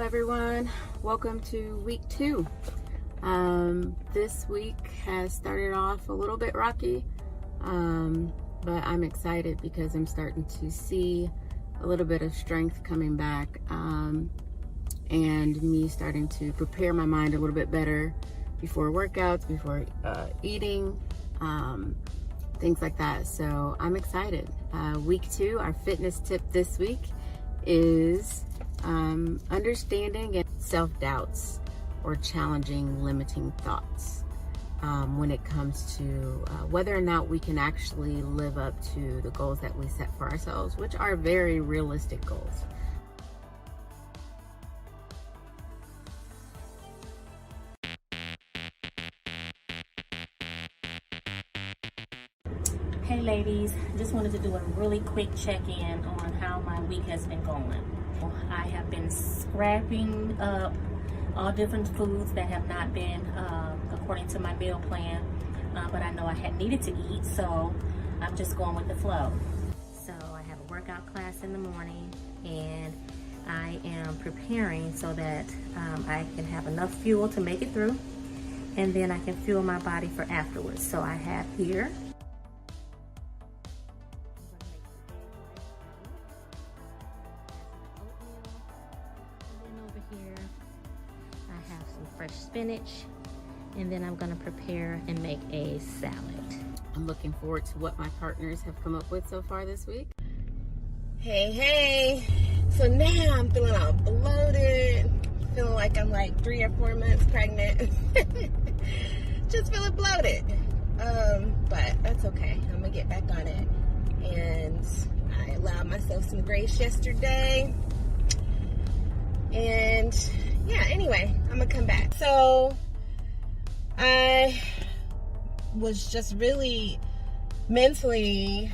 everyone, welcome to week 2. This week has started off a little bit rocky, but I'm excited because I'm starting to see a little bit of strength coming back, and me starting to prepare my mind a little bit better before workouts, before eating, things like that. So I'm excited. Week 2, our fitness tip this week is understanding self-doubts or challenging limiting thoughts when it comes to whether or not we can actually live up to the goals that we set for ourselves, which are very realistic goals. Hey ladies, just wanted to do a really quick check-in on how my week has been going. I have been scrapping up all different foods that have not been according to my meal plan, but I know I had needed to eat, so I'm just going with the flow. So I have a workout class in the morning, and I am preparing so that I can have enough fuel to make it through, and then I can fuel my body for afterwards. So I have here fresh spinach, and then I'm gonna prepare and make a salad. I'm looking forward to what my partners have come up with so far this week. Hey, so now I'm feeling all bloated, feeling like I'm like 3 or 4 months pregnant. Just feeling bloated, but that's okay. I'm gonna get back on it. And I allowed myself some grace yesterday, and yeah, anyway, I'm gonna come back. So I was just really mentally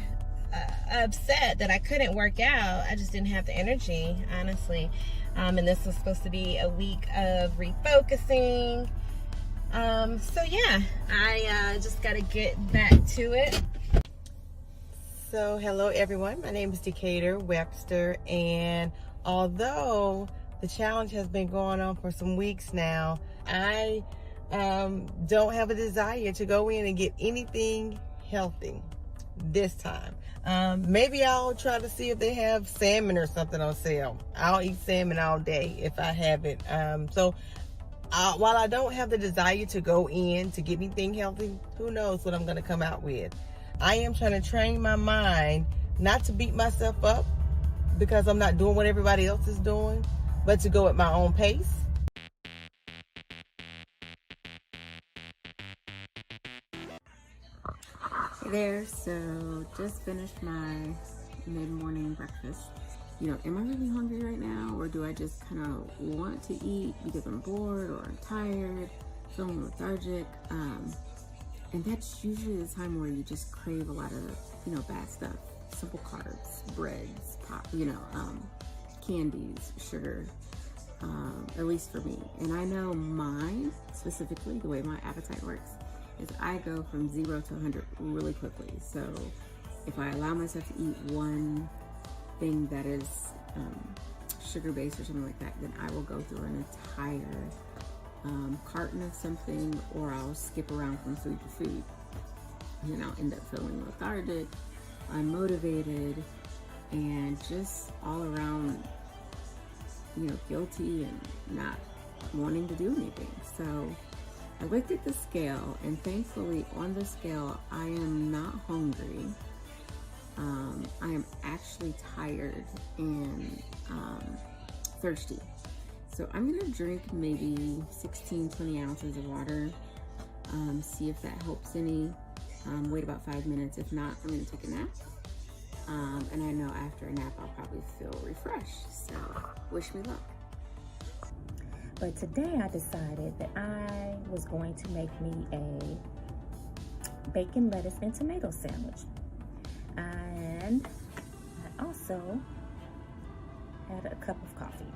upset that I couldn't work out. I just didn't have the energy, honestly. And this was supposed to be a week of refocusing. So yeah, I just gotta get back to it. So hello everyone, my name is Decatur Webster, and although the challenge has been going on for some weeks now, I don't have a desire to go in and get anything healthy this time. Maybe I'll try to see if they have salmon or something on sale. I'll eat salmon all day if I have it. So while I don't have the desire to go in to get anything healthy, who knows what I'm going to come out with. I am trying to train my mind not to beat myself up because I'm not doing what everybody else is doing, but to go at my own pace. Hey there, so just finished my mid-morning breakfast. Am I really hungry right now, or do I just kind of want to eat because I'm bored or I'm tired, feeling lethargic? And that's usually the time where you just crave a lot of, bad stuff, simple carbs, breads, candies, sugar, at least for me. And I know mine, specifically, the way my appetite works, is I go from 0 to 100 really quickly. So if I allow myself to eat one thing that is sugar-based or something like that, then I will go through an entire carton of something, or I'll skip around from food to food. And I'll end up feeling lethargic, unmotivated, and just all around guilty and not wanting to do anything. So I looked at the scale, and thankfully on the scale I am not hungry. I am actually tired and thirsty. So I'm gonna drink maybe 16-20 ounces of water, see if that helps any. Wait about 5 minutes. If not, I'm gonna take a nap. And I know after a nap I'll probably feel refreshed, so wish me luck. But today I decided that I was going to make me a bacon, lettuce, and tomato sandwich. And I also had a cup of coffee.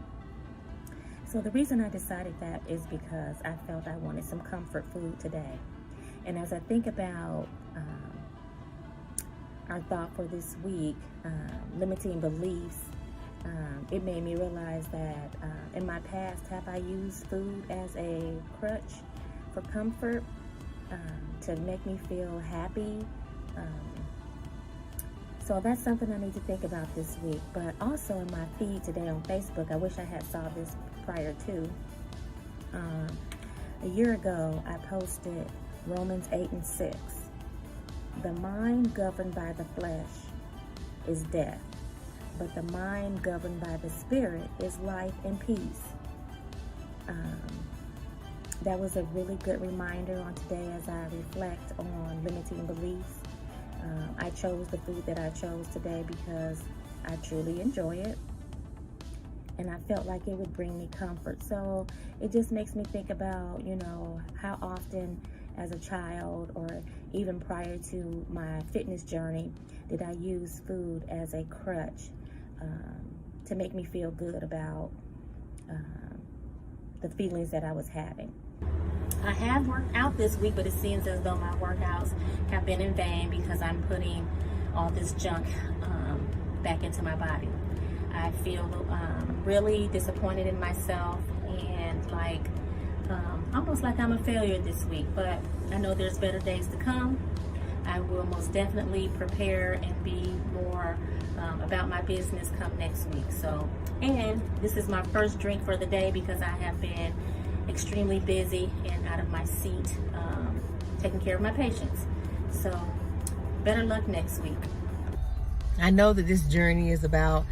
So the reason I decided that is because I felt I wanted some comfort food today. And as I think about our thought for this week, limiting beliefs, it made me realize that in my past, have I used food as a crutch for comfort, to make me feel happy? So that's something I need to think about this week. But also in my feed today on Facebook, I wish I had saw this prior to. A year ago, I posted Romans 8:6. The mind governed by the flesh is death, but the mind governed by the Spirit is life and peace. That was a really good reminder on today as I reflect on limiting beliefs. I chose the food that I chose today because I truly enjoy it, and I felt like it would bring me comfort. So it just makes me think about, how often as a child or even prior to my fitness journey did I use food as a crutch to make me feel good about the feelings that I was having. I have worked out this week, but it seems as though my workouts have been in vain because I'm putting all this junk back into my body. I feel really disappointed in myself and almost like I'm a failure this week, but I know there's better days to come. I will most definitely prepare and be more about my business come next week. And this is my first drink for the day because I have been extremely busy and out of my seat taking care of my patients. So better luck next week. I know that this journey is about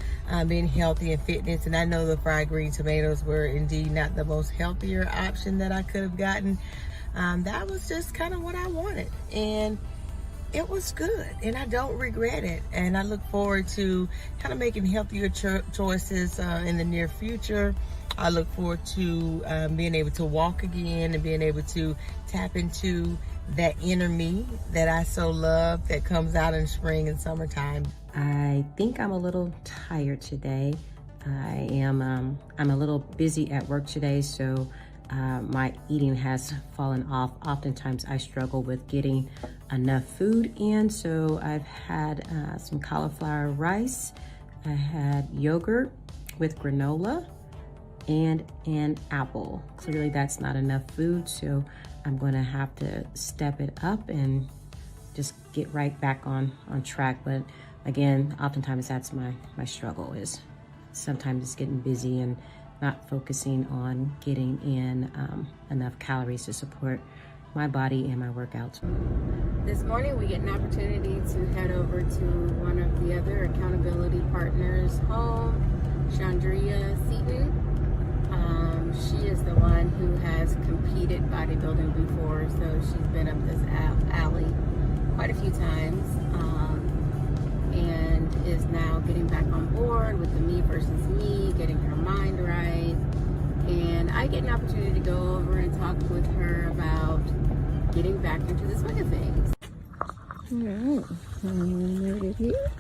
being healthy and fitness, and I know the fried green tomatoes were indeed not the most healthier option that I could have gotten. That was just kind of what I wanted, and it was good, and I don't regret it. And I look forward to kind of making healthier choices in the near future. I look forward to being able to walk again and being able to tap into that inner me that I so love that comes out in spring and summertime. I think I'm a little tired today. I'm a little busy at work today, so my eating has fallen off. Oftentimes I struggle with getting enough food in, so I've had some cauliflower rice. I had yogurt with granola and an apple. Clearly that's not enough food, so I'm going to have to step it up and just get right back on track. But again, oftentimes that's my struggle, is sometimes it's getting busy and not focusing on getting in enough calories to support my body and my workouts. This morning we get an opportunity to head over to one of the other accountability partners' home, Chandria Seaton. She is the one who has competed bodybuilding before, so she's been up this alley quite a few times, and is now getting back on board with the me versus me, getting her mind right. And I get an opportunity to go over and talk with her about getting back into the swing of things. Alright, so I'm made it here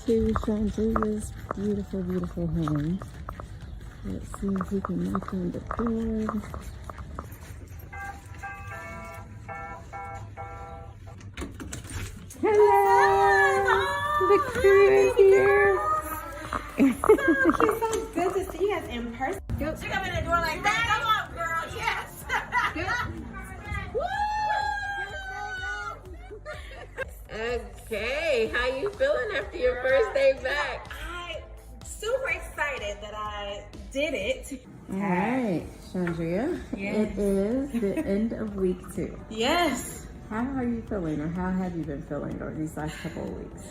to Chandria's beautiful, beautiful home. Let's see if we can knock on the door. Hello! The crew is here. It's so good to see you guys in person. She come in the door like that. Come on, girl. Yes. Okay, how you feeling after your first day back? I'm super excited that I did it. All right, Chandria. Yes. It is the end of week 2. Yes. How are you feeling, or how have you been feeling over these last couple of weeks?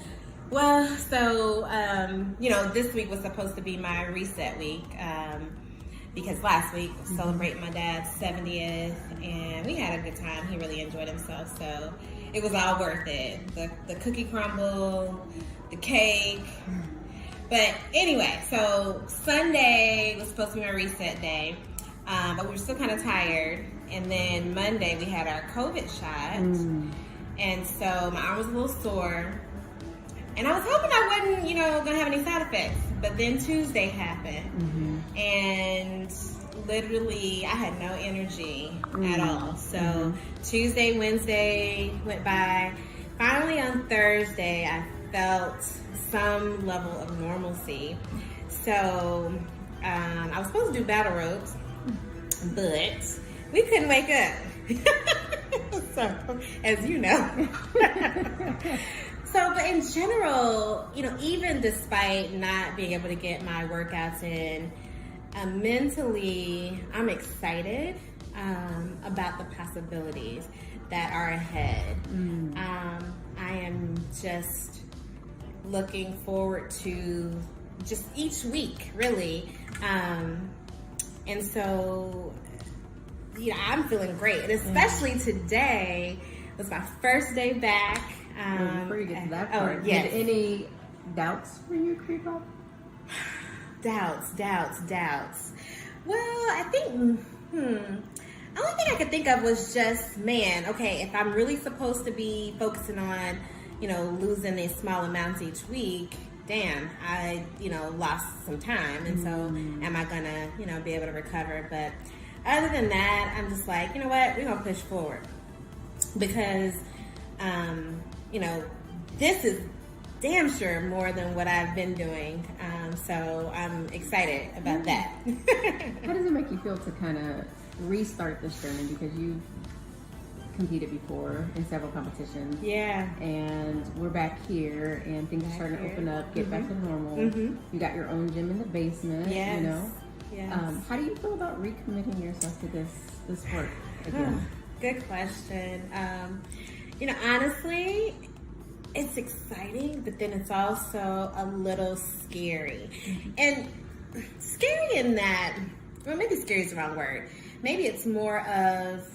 Well, so, this week was supposed to be my reset week because last week was celebrating my dad's 70th, and we had a good time. He really enjoyed himself, so it was all worth it. The cookie crumble, the cake. But anyway, so Sunday was supposed to be my reset day, but we were still kind of tired. And then Monday we had our COVID shot, and so my arm was a little sore. And I was hoping I wasn't, gonna have any side effects. But then Tuesday happened, and literally I had no energy at all. So Tuesday, Wednesday went by. Finally on Thursday, I felt some level of normalcy. So I was supposed to do battle ropes, but we couldn't wake up. So, as you know. So, but in general, you know, even despite not being able to get my workouts in, mentally, I'm excited about the possibilities that are ahead. I am just looking forward to just each week, really. And so, you know, I'm feeling great. And especially today was my first day back. Before you get to that part, yes. did any doubts for you creep up? Doubts. Well, I think, the only thing I could think of was just, man, okay, if I'm really supposed to be focusing on, you know, losing these small amounts each week, damn, I, you know, lost some time. And so am I gonna, you know, be able to recover? But other than that, I'm just like, you know what, we're gonna push forward. Because, you know, this is damn sure more than what I've been doing. So I'm excited about that. How does it make you feel to kind of restart this journey? Because you've competed before in several competitions. Yeah. And we're back here and things are starting to open up, get back to normal. You got your own gym in the basement, Yes. you know? Yes. How do you feel about recommitting yourself to this sport again? Good question. You know, honestly, it's exciting, but then it's also a little scary. And scary in that, well, maybe scary is the wrong word. Maybe it's more of,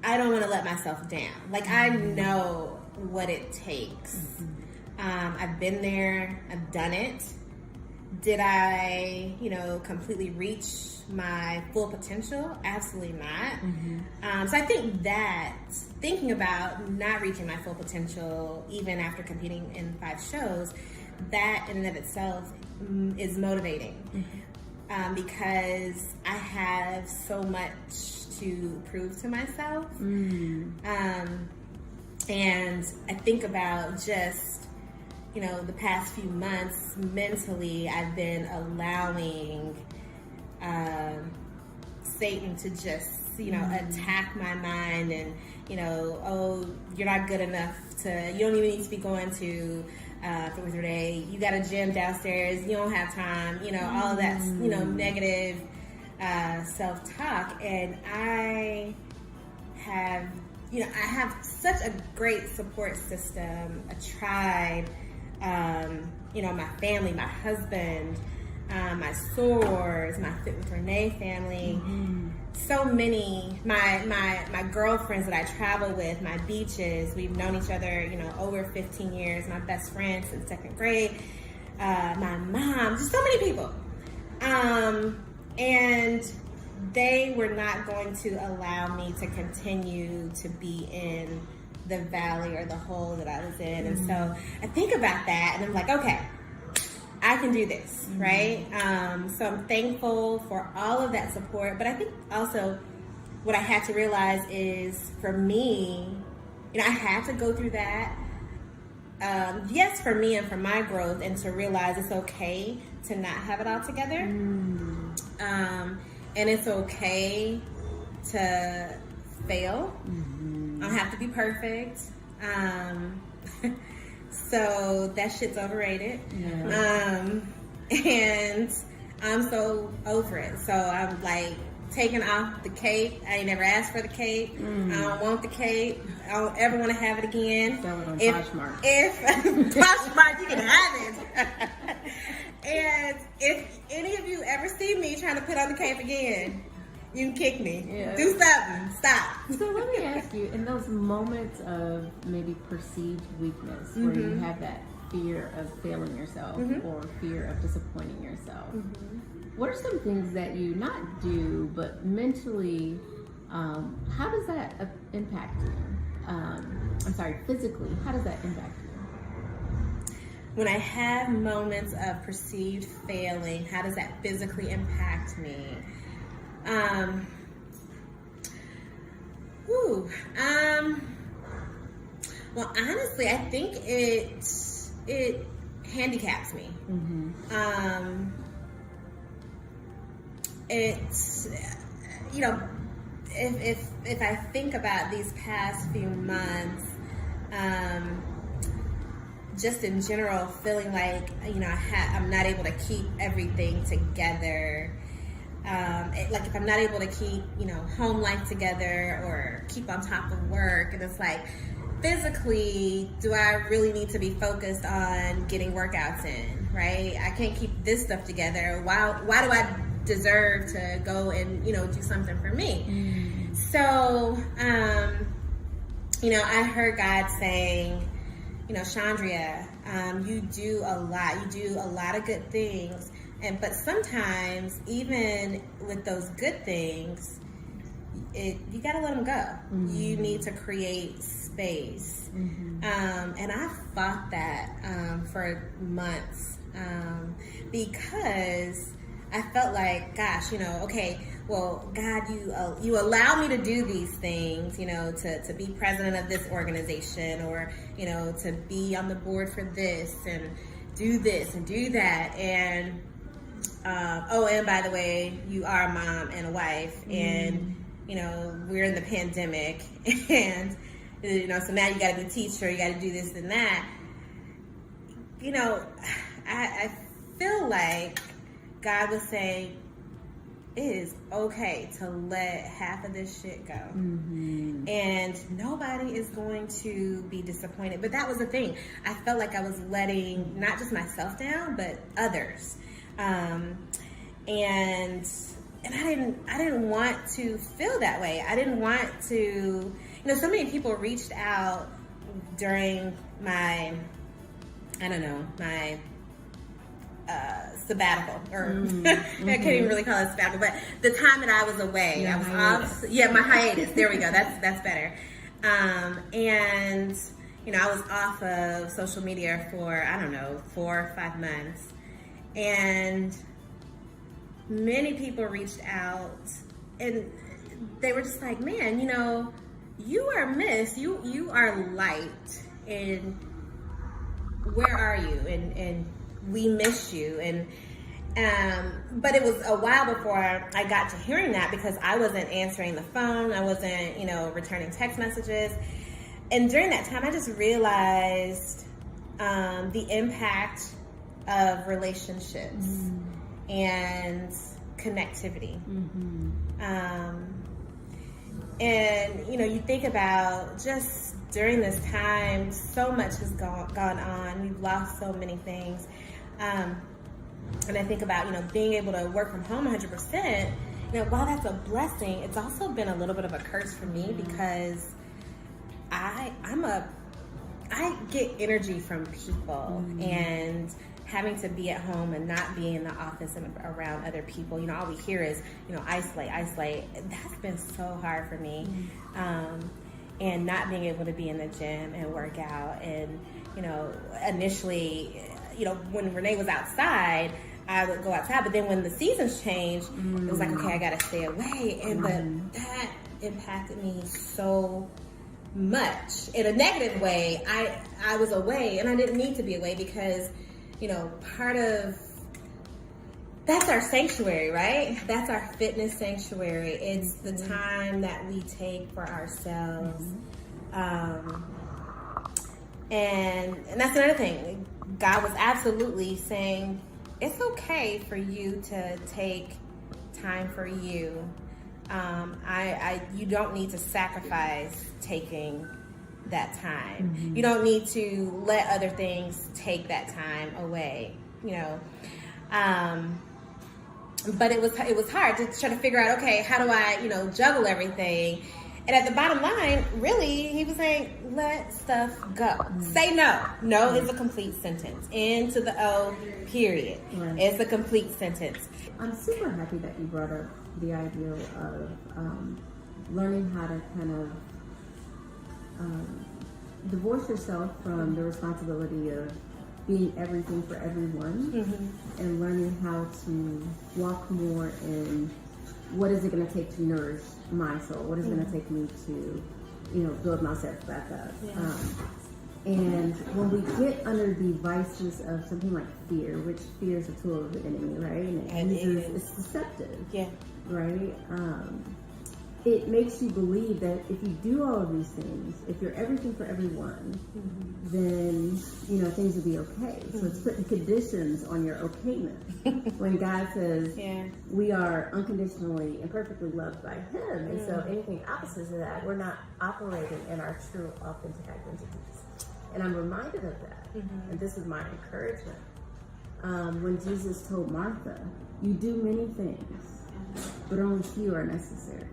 I don't want to let myself down. Like, I know what it takes. I've been there, I've done it. Did I, you know, completely reach my full potential? Absolutely not. So I think that thinking about not reaching my full potential, even after competing in 5 shows, that in and of itself is motivating. Because I have so much to prove to myself. And I think about just, you know, the past few months, mentally, I've been allowing Satan to just, you know, attack my mind and, you know, oh, you're not good enough to, you don't even need to be going to for today. You got a gym downstairs, you don't have time, you know, all of that, you know, negative self-talk. And I have, you know, I have such a great support system, a tribe, you know, my family, my husband, my sorors, my Fit with Renee family, so many, my girlfriends that I travel with, my beaches, we've known each other, you know, over 15 years, my best friend since 2nd grade, my mom, just so many people. And they were not going to allow me to continue to be in the valley or the hole that I was in. And so I think about that and I'm like, okay, I can do this, right? So I'm thankful for all of that support. But I think also what I had to realize is, for me, you know, I had to go through that. Yes, for me and for my growth, and to realize it's okay to not have it all together. And it's okay to fail. I don't have to be perfect. So that shit's overrated. And I'm so over it. So I'm like taking off the cape. I ain't never asked for the cape. I don't want the cape. I don't ever want to have it again. Sell it on Poshmark. If Poshmark, you can have it. And if any of you ever see me trying to put on the cape again, you can kick me. Do something. Stop. So let me ask you, in those moments of maybe perceived weakness, where you have that fear of failing yourself or fear of disappointing yourself, what are some things that you not do, but mentally, how does that impact you? Physically, how does that impact you? When I have moments of perceived failing, how does that physically impact me? Well, honestly, I think it handicaps me. It's, you know, if I think about these past few months, just in general, feeling like, you know, I'm not able to keep everything together. Like if I'm not able to keep, you know, home life together or keep on top of work, and it's like, physically, do I really need to be focused on getting workouts in, right? I can't keep this stuff together. Why do I deserve to go and, you know, do something for me? So, you know, I heard God saying, you know, Chandria, you do a lot. You do a lot of good things. But sometimes, even with those good things, you gotta let them go. You need to create space. And I fought that for months because I felt like, gosh, you know, okay, well, God, you allow me to do these things, you know, to be president of this organization, or, you know, to be on the board for this and do this and do that. And and by the way, you are a mom and a wife, and, you know, we're in the pandemic, and, you know, so now you got to be a teacher, you got to do this and that. You know, I feel like God was saying, it is okay to let half of this shit go. And nobody is going to be disappointed. But that was the thing. I felt like I was letting not just myself down, but others. And I didn't want to feel that way. I didn't want to, you know, so many people reached out during my, my sabbatical, or I can't even really call it sabbatical, but the time that I was away, I was off. Yeah, my hiatus. There we go. That's better. And you know, I was off of social media for 4 or 5 months, and many people reached out, and they were just like, "Man, you know, you are missed. You are light, and where are you?" And we miss you. And but it was a while before I got to hearing that, because I wasn't answering the phone, I wasn't, you know, returning text messages. And during that time, I just realized the impact of relationships and connectivity. And you know, you think about just during this time, so much has gone on. We've lost so many things. And I think about, you know, being able to work from home 100%, you know, while that's a blessing, it's also been a little bit of a curse for me, because I get energy from people, and having to be at home and not be in the office and around other people, you know, all we hear is, you know, isolate. That's been so hard for me. And not being able to be in the gym and work out. And, you know, initially, you know, when Renee was outside, I would go outside. But then when the seasons changed, it was like, okay, I got to stay away. And that impacted me so much. In a negative way, I was away, and I didn't need to be away, because, you know, part of that's our sanctuary, right? That's our fitness sanctuary. It's the time that we take for ourselves. And that's another thing. God was absolutely saying, it's okay for you to take time for you. You don't need to sacrifice taking that time. You don't need to let other things take that time away, you know. But it was hard to try to figure out, okay, how do I, you know, juggle everything? And at the bottom line, really, he was saying, let stuff go. Say no. No is a complete sentence. N to the O, period. It's a complete sentence. I'm super happy that you brought up the idea of learning how to kind of divorce yourself from the responsibility of being everything for everyone, and learning how to walk more in what is it going to take to nourish my soul? What is it going to take me to, you know, build myself back up? And when we get under the vices of something like fear, which fear is a tool of the enemy, right? And it's deceptive, Yeah. right? It makes you believe that if you do all of these things, if you're everything for everyone, then, things will be okay. So it's putting conditions on your okayness. When God says we are unconditionally and perfectly loved by Him. And so anything opposite of that, we're not operating in our true, authentic identities. And I'm reminded of that. And this is my encouragement. When Jesus told Martha, you do many things, but only few are necessary.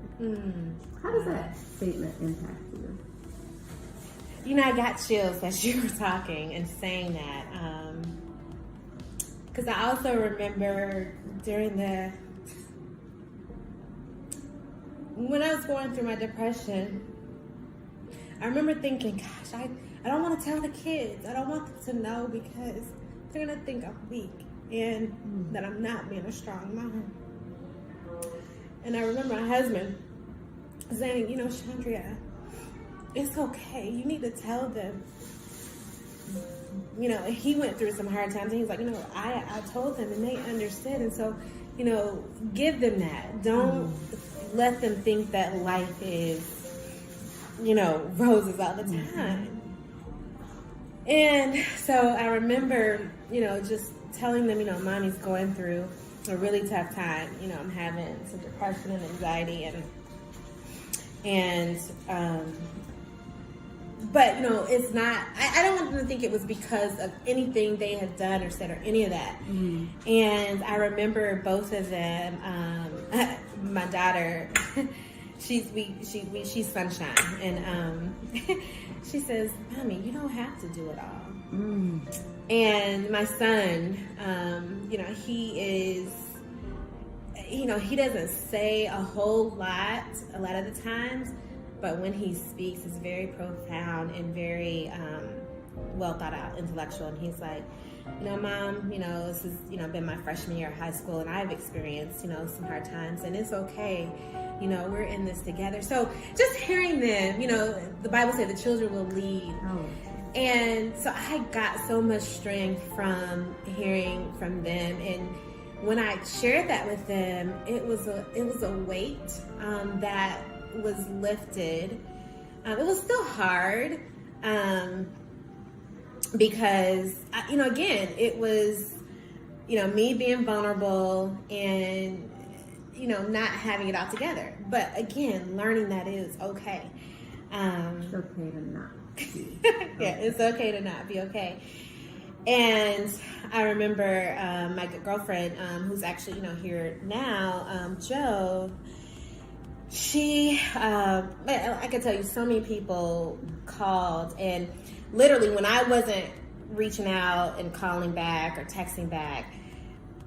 How does that statement impact you? I got chills as you were talking and saying that. Because I also remember when I was going through my depression, I remember thinking, gosh, I don't want to tell the kids. I don't want them to know because they're going to think I'm weak and that I'm not being a strong mom. And I remember my husband saying, Chandria, it's okay. You need to tell them. He went through some hard times and he's like, I told them and they understood. And so, give them that. Don't let them think that life is, roses all the time. And so I remember, just telling them, Mommy's going through a really tough time. I'm having some depression and anxiety but it's not, I don't want them to think it was because of anything they had done or said or any of that. And I remember both of them, my daughter, she's sunshine, and she says, Mommy, you don't have to do it all. And my son, he is, he doesn't say a whole lot a lot of the times, but when he speaks, it's very profound and very well thought out, intellectual. And he's like, Mom, this has, been my freshman year of high school, and I've experienced, some hard times, and it's okay. We're in this together. So just hearing them, the Bible said the children will lead. And so I got so much strength from hearing from them. And when I shared that with them, it was a weight that was lifted. It was still hard because, again, it was, me being vulnerable and, not having it all together. But again, learning that it is okay. It's okay to not. Yeah, it's okay to not be okay. And I remember my girlfriend, who's actually, here now, Jo, she, I can tell you so many people called, and literally when I wasn't reaching out and calling back or texting back,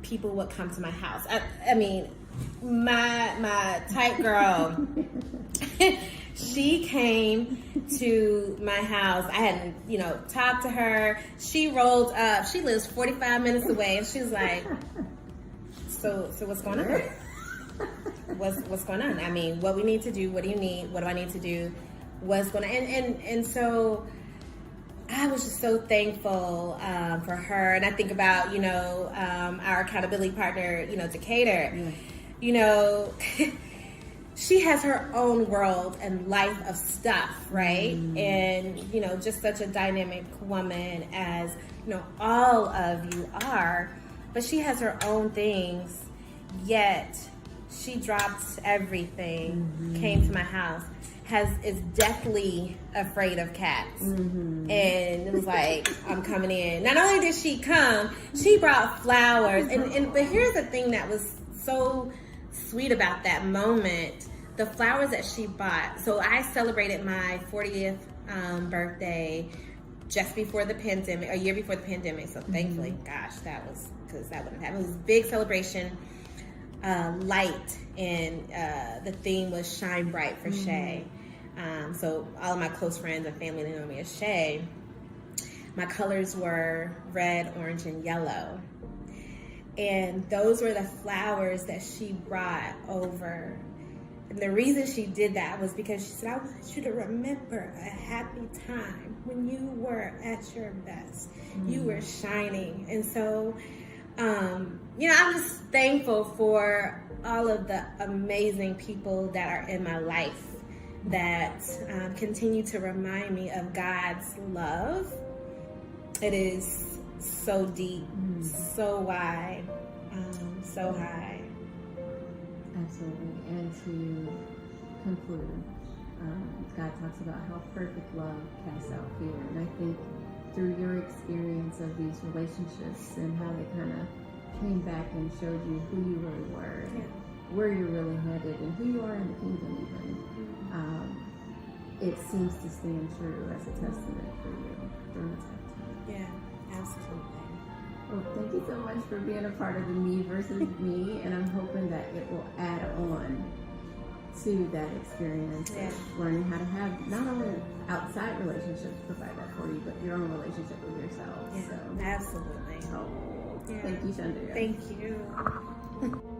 people would come to my house. I mean, my tight girl, she came to my house. I hadn't, talked to her. She rolled up. She lives 45 minutes away, and she's like, so what's going on? What's going on? I mean, what we need to do, what do you need? What do I need to do? What's going on? And so I was just so thankful for her. And I think about, our accountability partner, Decatur, she has her own world and life of stuff, right? And, just such a dynamic woman as, all of you are. But she has her own things, yet she dropped everything, came to my house, is deathly afraid of cats. And it was like, I'm coming in. Not only did she come, she brought flowers. But here's the thing that was so sweet about that moment, the flowers that she bought. So I celebrated my 40th birthday just before the pandemic, a year before the pandemic. So thankfully, gosh, because that wouldn't happen. It was a big celebration, light, and the theme was Shine Bright for Shay. So all of my close friends and family, they know me as Shay. My colors were red, orange, and yellow. And those were the flowers that she brought over And the reason she did that was because she said, I want you to remember a happy time when you were at your best. You were shining. And so, I'm just thankful for all of the amazing people that are in my life that continue to remind me of God's love. It is so deep, so wide, so high. Absolutely. And to conclude, God talks about how perfect love casts out fear. And I think through your experience of these relationships and how they kind of came back and showed you who you really were, and where you're really headed, and who you are in the kingdom even, it seems to stand true as a testament for you during the tough time. Yeah, absolutely. Well, thank you so much for being a part of the Me versus Me, and I'm hoping that it will add on to that experience of learning how to have not only outside relationships provide that for you, but your own relationship with yourself. Yeah, so absolutely. thank you, Chandra. Thank you.